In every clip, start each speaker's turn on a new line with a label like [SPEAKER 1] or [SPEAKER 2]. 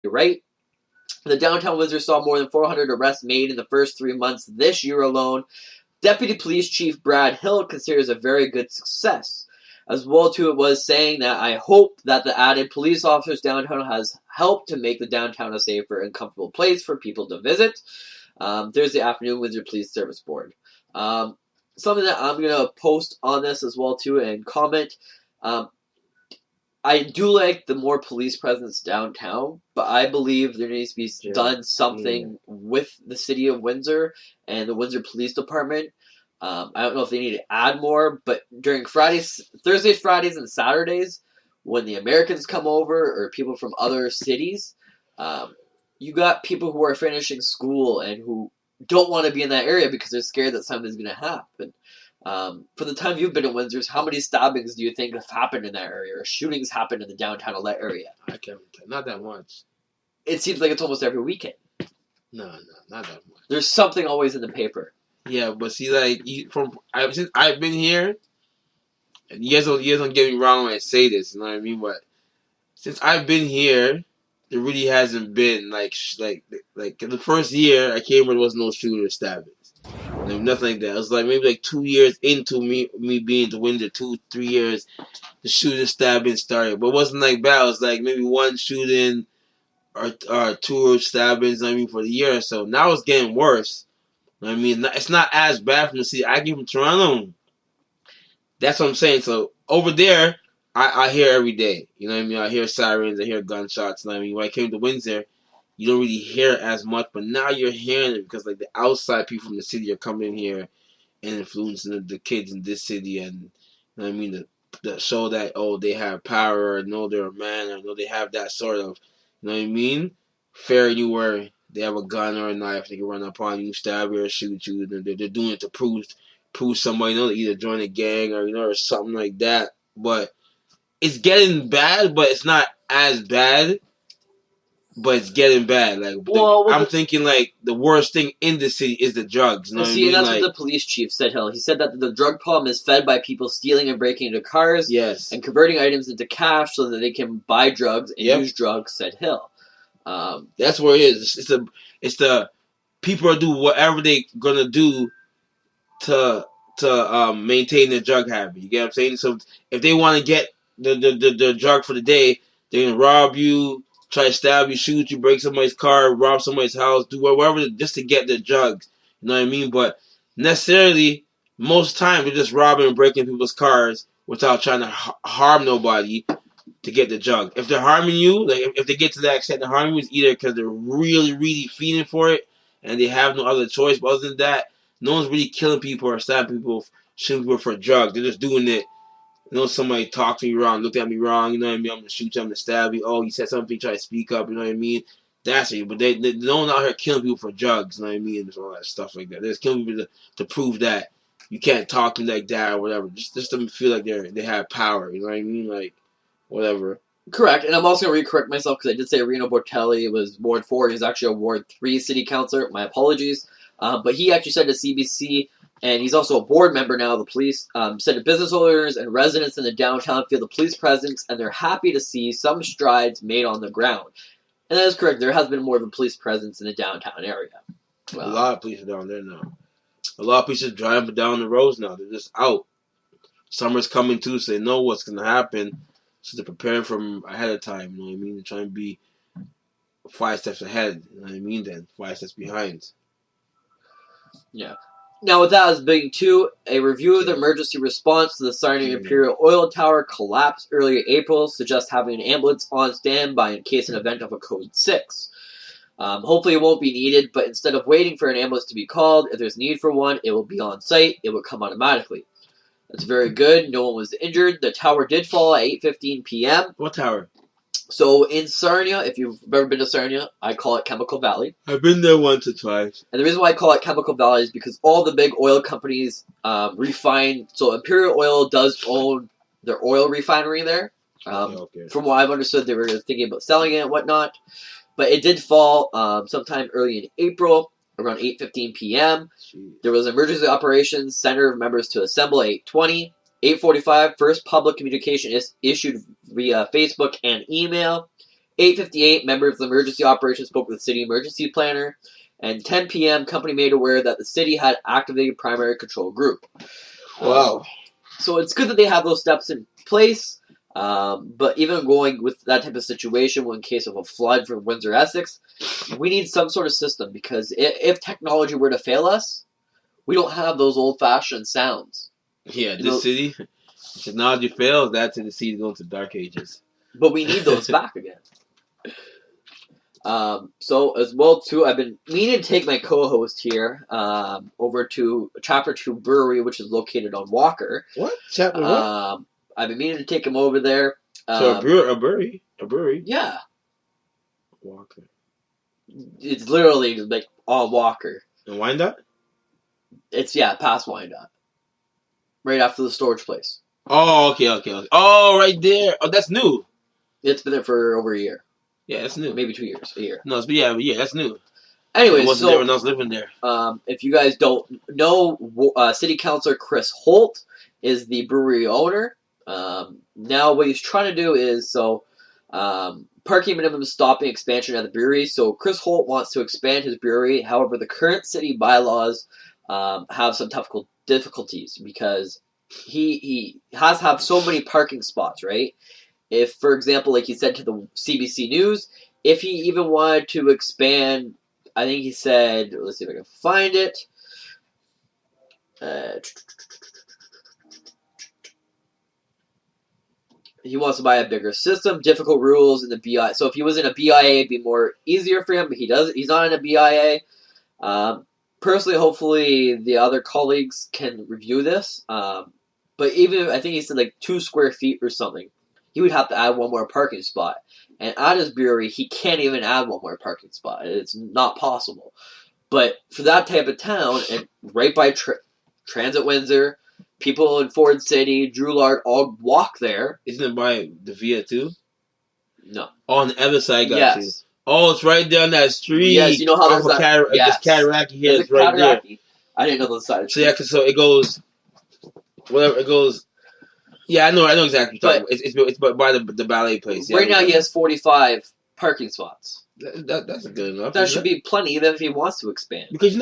[SPEAKER 1] right? The downtown Windsor saw more than 400 arrests made in the first 3 months this year alone. Deputy Police Chief Brad Hill considers a very good success. As well, too, it was saying that I hope that the added police officers downtown has helped to make the downtown a safer and comfortable place for people to visit. Thursday afternoon, Windsor Police Service Board. Something that I'm going to post on this as well, too, and comment. I do like the more police presence downtown, but I believe there needs to be done something with the city of Windsor and the Windsor Police Department. I don't know if they need to add more, but during Thursdays, Fridays, and Saturdays, when the Americans come over or people from other cities, you got people who are finishing school and who don't want to be in that area because they're scared that something's going to happen. For the time you've been in Windsor, how many stabbings do you think have happened in that area, or shootings happened in the downtown Outlet area?
[SPEAKER 2] I can't tell. Not that much.
[SPEAKER 1] It seems like it's almost every weekend.
[SPEAKER 2] No, not that much.
[SPEAKER 1] There's something always in the paper.
[SPEAKER 2] Yeah, but see, like, since I've been here, and you guys don't get me wrong when I say this, you know what I mean? But since I've been here, there really hasn't been like the first year I came here, there was no shooter stabbings. Like, nothing like that. It was like maybe like 2 years into me being to Windsor, 2-3 years, the shooting stabbing started. But it wasn't like bad. It was like maybe one shooting or two stabbings, I mean, for the year or so. Now it's getting worse. I mean, it's not as bad from the city. I came from Toronto. That's what I'm saying. So over there, I hear every day. You know what I mean? I hear sirens, I hear gunshots. You know what I mean? When I came to Windsor, you don't really hear it as much, but now you're hearing it because like the outside people from the city are coming in here and influencing the kids in this city, and you know what I mean, the show that they have power, or know they're a man, or know they have that sort of, you know what I mean, fair you where they have a gun or a knife, they can run up on you, stab you, or shoot you. They're doing it to prove somebody, you know, to either join a gang or or something like that. But it's getting bad, but it's not as bad. But it's getting bad. Like, I'm thinking like the worst thing in the city is the drugs. You know what I mean?
[SPEAKER 1] And that's what the police chief said, Hill. He said that the drug problem is fed by people stealing and breaking into cars,
[SPEAKER 2] yes,
[SPEAKER 1] and converting items into cash so that they can buy drugs and use drugs, said Hill.
[SPEAKER 2] That's where it is. It's the people are do whatever they gonna do to maintain their drug habit. You get what I'm saying? So if they want to get the drug for the day, they're gonna rob you, try to stab you, shoot you, break somebody's car, rob somebody's house, do whatever just to get the drugs. You know what I mean? But necessarily, most times they're just robbing and breaking people's cars without trying to harm nobody to get the drug. If they're harming you, like if they get to that extent to harm you, it's either because they're really, really feeding for it and they have no other choice. But other than that, no one's really killing people or stabbing people, shooting people for drugs. They're just doing it. You know, somebody talked to me wrong, looked at me wrong, you know what I mean? I'm going to shoot you, I'm going to stab you. Oh, you said something, try to speak up, you know what I mean? That's it. But they don't out here killing people for drugs, you know what I mean? And all that stuff like that. They're just killing people to prove that you can't talk to them like that or whatever. Just to feel like they have power, you know what I mean? Like, whatever.
[SPEAKER 1] Correct. And I'm also going to re-correct myself because I did say Reno Bortelli was Ward 4. He's actually a Ward 3 city councilor. My apologies. But he actually said to CBC, and he's also a board member now of the police, said that business owners and residents in the downtown feel the police presence, and they're happy to see some strides made on the ground. And that is correct. There has been more of a police presence in the downtown area.
[SPEAKER 2] Well, a lot of police are down there now. A lot of police are driving down the roads now. They're just out. Summer's coming too, so they know what's going to happen. So they're preparing from ahead of time, you know what I mean? They're trying to be 5 steps ahead, you know what I mean, then 5 steps behind.
[SPEAKER 1] Yeah. Now, with that as being too, a review of the emergency response to the Sarnia Imperial Oil Tower collapse early April suggests having an ambulance on standby in case an event of a Code 6. Hopefully it won't be needed, but instead of waiting for an ambulance to be called, if there's need for one, it will be on site. It will come automatically. That's very good. No one was injured. The tower did fall at 8:15 p.m.
[SPEAKER 2] What tower?
[SPEAKER 1] So in Sarnia, if you've ever been to Sarnia, I call it Chemical Valley.
[SPEAKER 2] I've been there once or twice.
[SPEAKER 1] And the reason why I call it Chemical Valley is because all the big oil companies refine. So Imperial Oil does own their oil refinery there.
[SPEAKER 2] Okay.
[SPEAKER 1] From what I've understood, they were thinking about selling it and whatnot. But it did fall sometime early in April, around 8:15 p.m.
[SPEAKER 2] Jeez.
[SPEAKER 1] There was emergency operations center of members to assemble at 8:20. 8:45, first public communication is issued via Facebook and email. 8:58, members of the emergency operations spoke with the city emergency planner. And 10 p.m., company made aware that the city had activated primary control group.
[SPEAKER 2] Wow.
[SPEAKER 1] So it's good that they have those steps in place. But even going with that type of situation, in case of a flood for Windsor, Essex, we need some sort of system because if technology were to fail us, we don't have those old-fashioned sounds.
[SPEAKER 2] Yeah, city, technology fails, that's in the city going to dark ages.
[SPEAKER 1] But we need those back again. So as well too, I've been meaning to take my co-host here over to Chapter 2 Brewery, which is located on Walker.
[SPEAKER 2] What? Chapter what?
[SPEAKER 1] I've been meaning to take him over there.
[SPEAKER 2] So a brewery?
[SPEAKER 1] Yeah.
[SPEAKER 2] Walker.
[SPEAKER 1] It's literally like on Walker.
[SPEAKER 2] And Wyandotte?
[SPEAKER 1] It's past Wyandotte. Right after the storage place.
[SPEAKER 2] Oh, okay. Oh, right there. Oh, that's new.
[SPEAKER 1] It's been there for over a year.
[SPEAKER 2] Yeah, that's new.
[SPEAKER 1] Maybe 2 years. A year.
[SPEAKER 2] No, yeah, that's new.
[SPEAKER 1] Anyway,
[SPEAKER 2] wasn't everyone else living there.
[SPEAKER 1] If you guys don't know, City Councilor Chris Holt is the brewery owner. Now what he's trying to do is parking minimum stopping expansion at the brewery. So Chris Holt wants to expand his brewery. However, the current city bylaws have some difficulties because he has to have so many parking spots, right? If, for example, like he said to the CBC News, if he even wanted to expand, I think he said, let's see if I can find it. He wants to buy a bigger system, difficult rules in the BIA. So if he was in a BIA, it'd be more easier for him, but he's not in a BIA. Personally, hopefully the other colleagues can review this. But even, I think he said like 2 square feet or something. He would have to add one more parking spot. And at his brewery, he can't even add one more parking spot. It's not possible. But for that type of town, and right by Transit Windsor, people in Ford City, Drouillard, all walk there.
[SPEAKER 2] Isn't it by the Via too?
[SPEAKER 1] No.
[SPEAKER 2] Oh, on the other side, got you. Oh, it's right down that street.
[SPEAKER 1] Yes, you know how there's that.
[SPEAKER 2] Yes. Cataraqui here. It's right there.
[SPEAKER 1] I didn't know the side.
[SPEAKER 2] So yeah, so it goes, whatever it goes. Yeah, I know exactly. But it's by the ballet place.
[SPEAKER 1] Right now, he has 45 parking spots.
[SPEAKER 2] That's good enough.
[SPEAKER 1] That should be plenty, even if he wants to expand.
[SPEAKER 2] Because you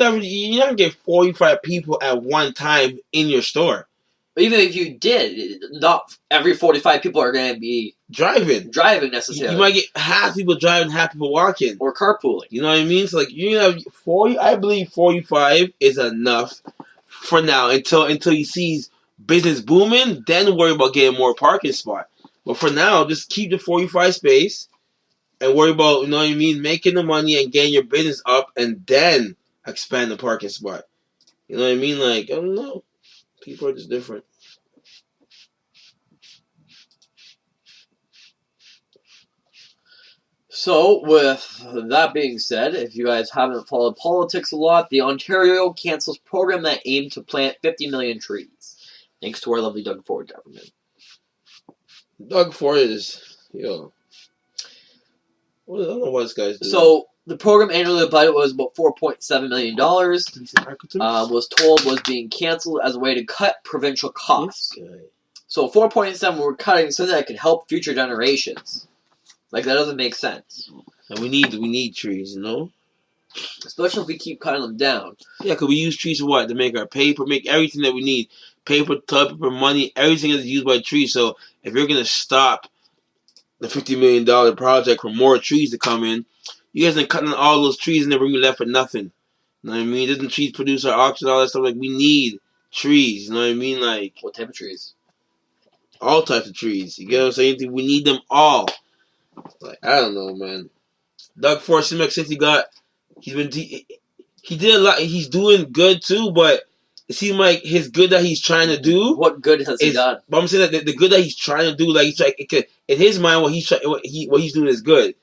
[SPEAKER 2] never get 45 people at one time in your store.
[SPEAKER 1] But even if you did, not every 45 people are going to be
[SPEAKER 2] driving
[SPEAKER 1] necessarily.
[SPEAKER 2] You might get half people driving, half people walking,
[SPEAKER 1] or carpooling.
[SPEAKER 2] You know what I mean? So like you have 40. I believe 45 is enough for now until he sees business booming, then worry about getting more parking spot. But for now, just keep the 45 space and worry about, you know what I mean, making the money and getting your business up and then expand the parking spot. You know what I mean? Like, I don't know. People are just different.
[SPEAKER 1] So, with that being said, if you guys haven't followed politics a lot, the Ontario cancels program that aimed to plant 50 million trees. Thanks to our lovely Doug Ford government.
[SPEAKER 2] Doug Ford is, I don't know what this guy's doing.
[SPEAKER 1] So, the program annual budget was about $4.7 million. Was told was being canceled as a way to cut provincial costs. So, 4.7 we're cutting so that it could help future generations. Like, that doesn't make sense.
[SPEAKER 2] And we need trees, you know?
[SPEAKER 1] Especially if we keep cutting them down.
[SPEAKER 2] Yeah, because we use trees for what? To make our paper, make everything that we need. Paper, toilet paper, money, everything is used by trees. So if you're going to stop the $50 million project for more trees to come in, you guys are cutting all those trees and then we're left with nothing. You know what I mean? Doesn't trees produce our oxygen, all that stuff? Like, we need trees. You know what I mean? Like,
[SPEAKER 1] what type of trees?
[SPEAKER 2] All types of trees. You get what I'm saying? We need them all. Like, I don't know, man. Doug Ford, since he did a lot. He's doing good too, but it seems like his good that he's trying to do.
[SPEAKER 1] What good has he done?
[SPEAKER 2] But I'm saying that the good that he's trying to do, like in his mind, what he's doing is good.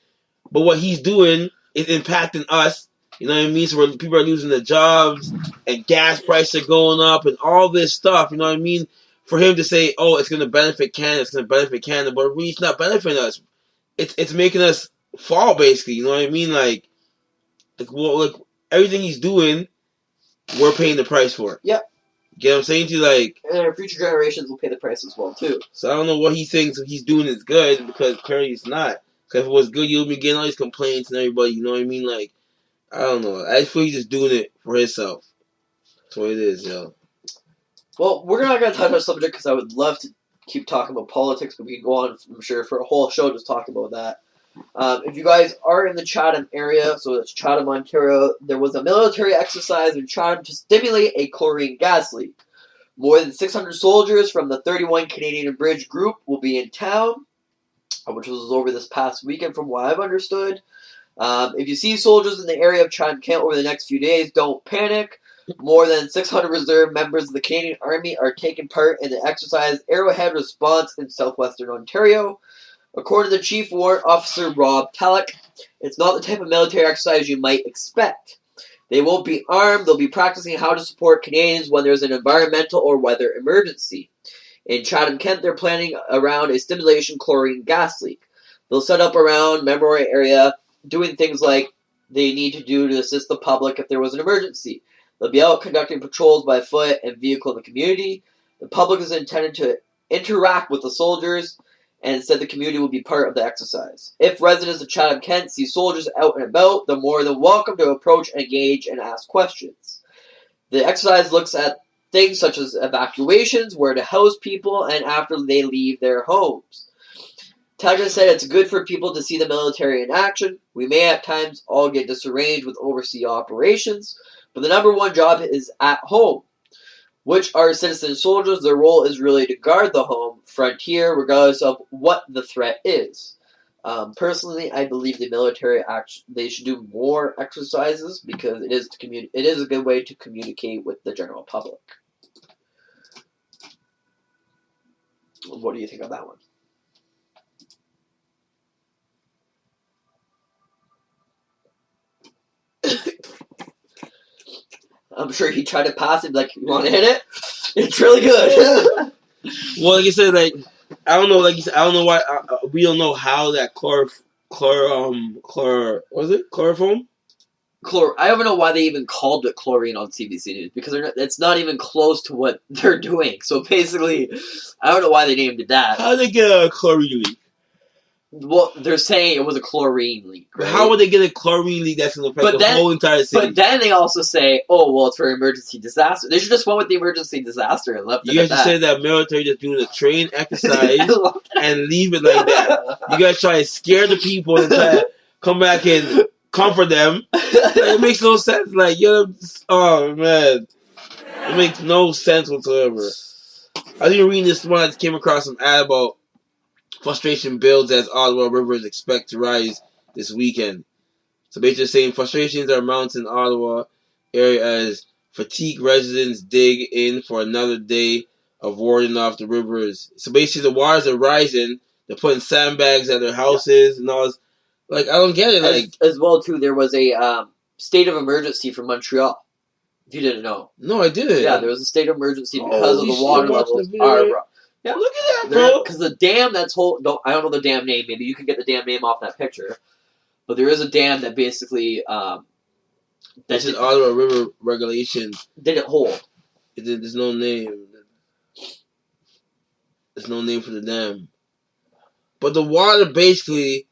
[SPEAKER 2] But what he's doing is impacting us. You know what I mean? So people are losing their jobs, and gas prices are going up, and all this stuff. You know what I mean? For him to say, "Oh, it's going to benefit Canada," but really, it's not benefiting us. It's making us fall, basically. You know what I mean? Like everything he's doing, we're paying the price for it.
[SPEAKER 1] Yep.
[SPEAKER 2] Get what I'm saying to you? Like,
[SPEAKER 1] and our future generations will pay the price as well too.
[SPEAKER 2] So I don't know what he thinks he's doing is good, because clearly it's not. Because if it was good, you'll be getting all these complaints and everybody, you know what I mean? Like, I don't know. I feel he's just doing it for himself. That's what it is, yo.
[SPEAKER 1] Well, we're not going to touch on the subject because I would love to keep talking about politics, but we can go on, I'm sure, for a whole show just talking about that. If you guys are in the Chatham area, so that's Chatham, Ontario, there was a military exercise in Chatham to stimulate a chlorine gas leak. More than 600 soldiers from the 31 Canadian Bridge Group will be in town, which was over this past weekend from what I've understood. If you see soldiers in the area of Chatham Kent over the next few days, don't panic. More than 600 reserve members of the Canadian Army are taking part in the exercise Arrowhead Response in southwestern Ontario. According to the Chief Warrant Officer Rob Talek, it's not the type of military exercise you might expect. They won't be armed. They'll be practicing how to support Canadians when there's an environmental or weather emergency. In Chatham Kent, they're planning around a stimulation chlorine gas leak. They'll set up around Memorial area, doing things like they need to do to assist the public if there was an emergency. They'll be out conducting patrols by foot and vehicle in the community. The public is intended to interact with the soldiers, and said the community will be part of the exercise. If residents of Chatham Kent see soldiers out and about, they're more than welcome to approach, engage, and ask questions. The exercise looks at things such as evacuations, where to house people, and after they leave their homes. Tiger said it's good for people to see the military in action. We may at times all get disarranged with overseas operations, but the number one job is at home. Which are citizen soldiers, their role is really to guard the home frontier, regardless of what the threat is. Personally, I believe the military they should do more exercises because it is a good way to communicate with the general public. What do you think of that one? I'm sure he tried to pass it like, you want to hit it? It's really good.
[SPEAKER 2] Well, like I said, like I don't know, like you said, I don't know why we don't know how that chloroform?
[SPEAKER 1] I don't know why they even called it chlorine on CBC News because it's not even close to what they're doing. So basically, I don't know why they named it that.
[SPEAKER 2] How did they get a chlorine leak?
[SPEAKER 1] Well, they're saying it was a chlorine leak. Right?
[SPEAKER 2] But how would they get a chlorine leak that's going to affect the whole entire city?
[SPEAKER 1] But then they also say, oh, well, it's for emergency disaster. They should just went with the emergency disaster and left it
[SPEAKER 2] You
[SPEAKER 1] at
[SPEAKER 2] guys should say that military just doing a train exercise and leave it like that. You guys try to scare the people and try to come back and comfort them. It makes no sense. Like, oh, man. It makes no sense whatsoever. I was even reading this one that came across some ad about frustration builds as Ottawa rivers expect to rise this weekend. So basically saying frustrations are mounting in Ottawa area as fatigued residents dig in for another day of warding off the rivers. So basically the waters are rising. They're putting sandbags at their houses and all this. Like, I don't get it. Like
[SPEAKER 1] as well, too, there was a state of emergency for Montreal. If you didn't know.
[SPEAKER 2] No, I didn't.
[SPEAKER 1] Yeah, there was a state of emergency because of the water levels. Yeah,
[SPEAKER 2] look at that, bro.
[SPEAKER 1] Because the dam that's I don't know the dam name. Maybe you can get the dam name off that picture. But there is a dam that basically
[SPEAKER 2] this is Ottawa River regulations.
[SPEAKER 1] Didn't hold.
[SPEAKER 2] There's no name. There's no name for the dam. But the water basically,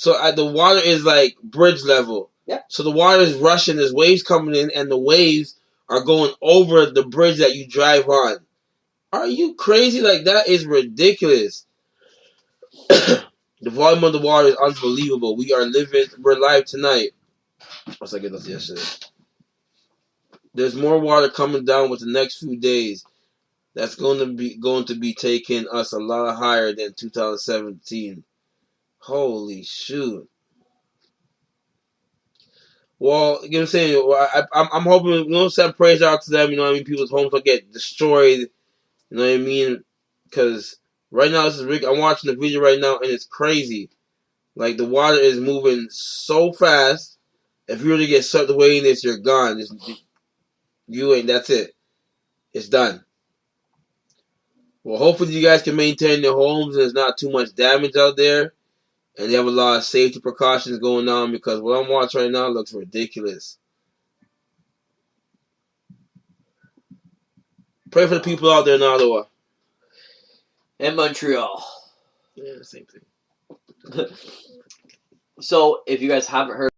[SPEAKER 2] the water is like bridge level.
[SPEAKER 1] Yeah.
[SPEAKER 2] So the water is rushing. There's waves coming in, and the waves are going over the bridge that you drive on. Are you crazy? Like, that is ridiculous. The volume of the water is unbelievable. We're live tonight. What's I get this yesterday? There's more water coming down with the next few days. That's going to be taking us a lot higher than 2017. Holy shoot. Well, you know what I'm saying? Well, I'm hoping, send praise out to them, people's homes don't get destroyed. You know what I mean? Because right now, I'm watching the video right now, and it's crazy. Like, the water is moving so fast. If you were to get swept away in this, you're gone. That's it. It's done. Well, hopefully you guys can maintain your homes and there's not too much damage out there. And they have a lot of safety precautions going on because what I'm watching right now looks ridiculous. Pray for the people out there in Ottawa.
[SPEAKER 1] And Montreal.
[SPEAKER 2] Yeah, same thing.
[SPEAKER 1] So, if you guys haven't heard